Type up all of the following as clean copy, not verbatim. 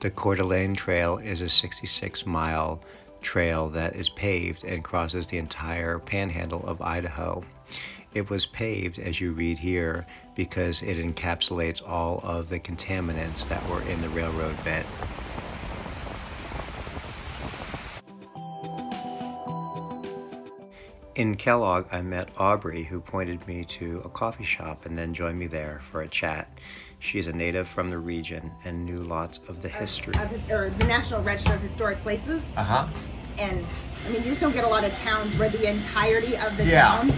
The Coeur d'Alene Trail is a 66-mile trail that is paved and crosses the entire panhandle of Idaho. It was paved, as you read here, because it encapsulates all of the contaminants that were in the railroad bed. In Kellogg, I met Aubrey, who pointed me to a coffee shop and then joined me there for a chat. She is a native from the region and knew lots of the history. Or the National Register of Historic Places. Uh-huh. And, I mean, you just don't get a lot of towns where the entirety of the town.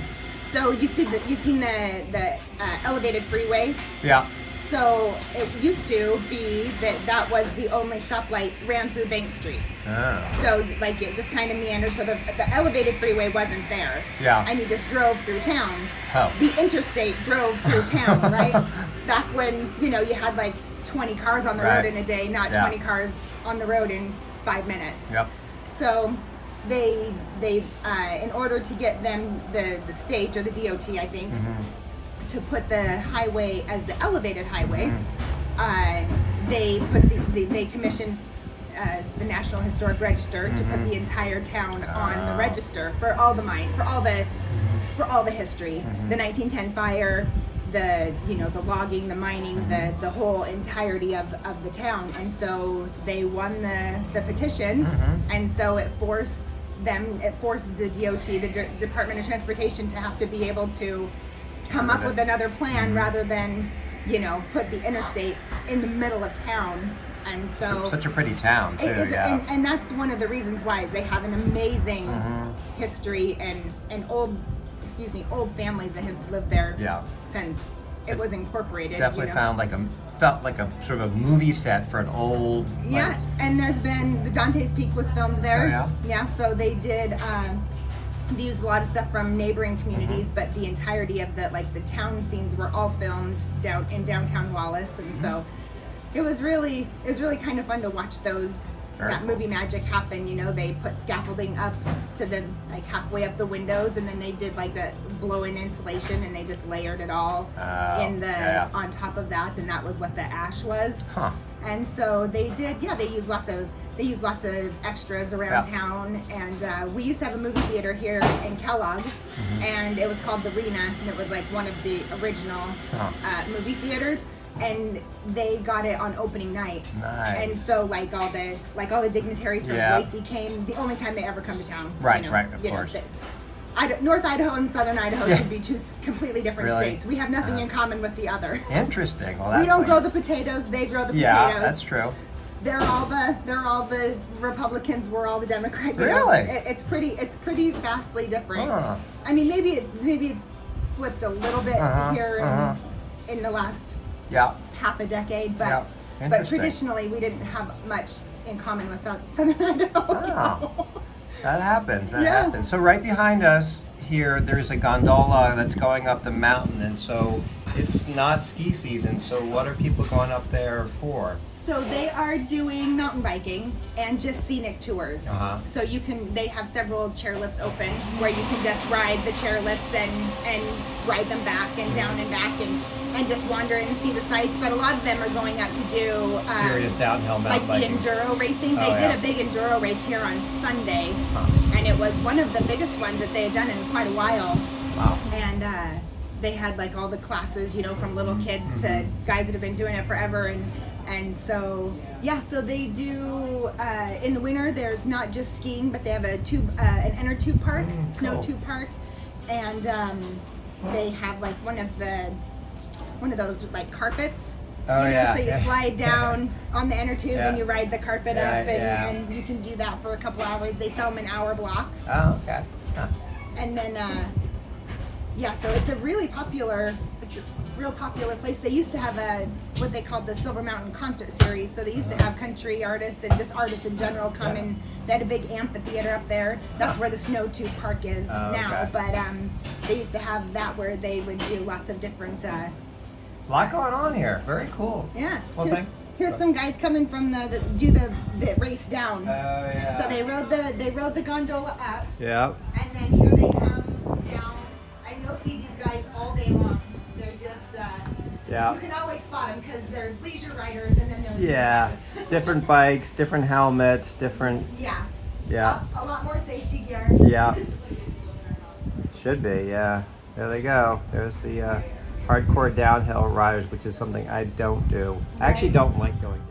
So you've seen the elevated freeway. Yeah. So it used to be that was the only stoplight ran through Bank Street. Oh. So like it just kind of meandered. So the elevated freeway wasn't there. Yeah. And you just drove through town. Oh. The interstate drove through town, right? Back when, you had like 20 cars on the road in a day, not 20 cars on the road in 5 minutes. Yep. So they in order to get them the state or the DOT, I think, to put the highway as the elevated highway, they commissioned the National Historic Register to put the entire town on the register for all the history, the 1910 fire, the logging, the mining, the whole entirety of the town. And so they won the petition, and so it forced the DOT, the Department of Transportation, to have to be able to come up with another plan rather than put the interstate in the middle of town. And so such a pretty town too. And that's one of the reasons why is they have an amazing history and old families that have lived there since it was incorporated. Definitely felt like a sort of movie set for an old. And there's been the Dante's Peak was filmed there. Oh, yeah. So they did. They used a lot of stuff from neighboring communities, but the entirety of the town scenes were all filmed in downtown Wallace, and so it was really kind of fun to watch that movie magic happen. They put scaffolding up to the halfway up the windows, and then they did the blow-in insulation, and they just layered it all on top of that, and that was what the ash was. And so they did. They used lots of extras around town, and we used to have a movie theater here in Kellogg, and it was called the Arena, and it was one of the original movie theaters. And they got it on opening night. Nice. And so all the dignitaries from Boise came. The only time they ever come to town. Right, of course. North Idaho and Southern Idaho should be two completely different states. We have nothing in common with the other. Interesting. Well, we don't grow the potatoes; they grow the potatoes. Yeah, that's true. They're all the Republicans. We're all the Democrats. Really? It's pretty vastly different. I mean, maybe it's flipped a little bit here in the last half a decade, but traditionally we didn't have much in common with Southern Idaho. That happens. So right behind us here, there's a gondola that's going up the mountain, and so it's not ski season. So what are people going up there for? So they are doing mountain biking and just scenic tours. So they have several chairlifts open where you can just ride the chairlifts and ride them back and down and back and just wander and see the sights. But a lot of them are going up to do serious downhill mountain biking. The enduro racing. They did a big enduro race here on Sunday, and it was one of the biggest ones that they had done in quite a while. Wow. And they had all the classes, from little kids to guys that have been doing it forever, and so so they do in the winter. There's not just skiing, but they have an inner tube park, snow tube park, and they have one of those carpets. So you slide down on the inner tube and you ride the carpet up, and you can do that for a couple hours. They sell them in hour blocks. Oh, okay. And then so it's a real popular place. They used to have what they called the Silver Mountain Concert Series. So they used to have country artists and just artists in general come in. They had a big amphitheater up there. That's where the Snow Tube Park is now. But they used to have that where they would do lots of different. A lot going on here. Very cool. Yeah. Well, here's some guys coming from the race down. So they rode the gondola up. Yeah. And then here they come down, and you'll see these guys all day long. They're just Yeah. You can always spot them because there's leisure riders and then there's Yeah. business. Different bikes, different helmets, different. Yeah. Yeah. A lot more safety gear. Yeah. Should be. Yeah. There they go. There's the hardcore downhill riders, which is something I don't do. I actually don't like going down.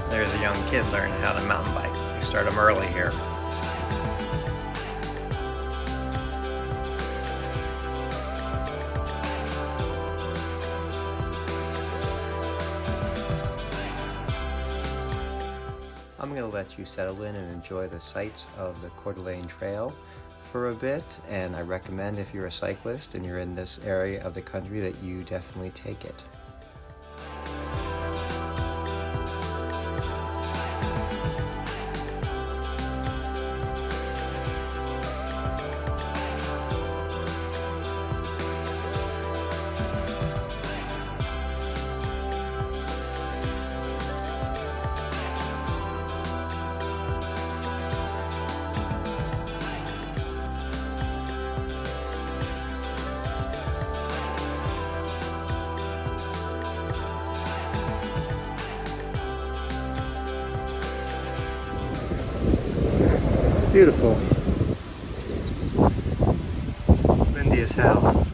There's a young kid learning how to mountain bike. They start them early here. I'm going to let you settle in and enjoy the sights of the Coeur d'Alene Trail for a bit, and I recommend if you're a cyclist and you're in this area of the country that you definitely take it. Beautiful. Windy as hell.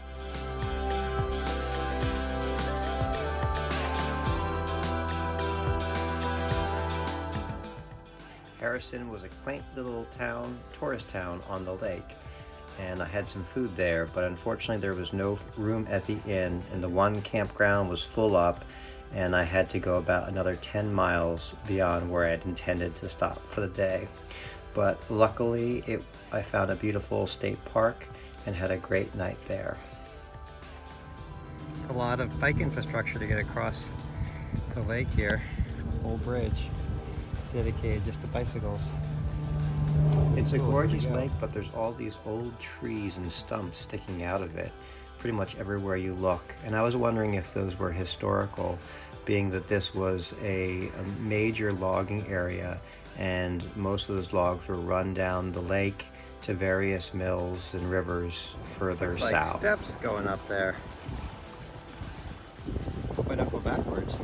Harrison was a quaint little town, tourist town on the lake, and I had some food there, but unfortunately there was no room at the inn, and the one campground was full up, and I had to go about another 10 miles beyond where I had intended to stop for the day. But luckily I found a beautiful state park and had a great night there. It's a lot of bike infrastructure to get across the lake here. A whole bridge dedicated just to bicycles. It's a gorgeous lake, but there's all these old trees and stumps sticking out of it pretty much everywhere you look. And I was wondering if those were historical, being that this was a major logging area, and most of those logs were run down the lake to various mills and rivers further south. Steps going up there. Why not go backwards?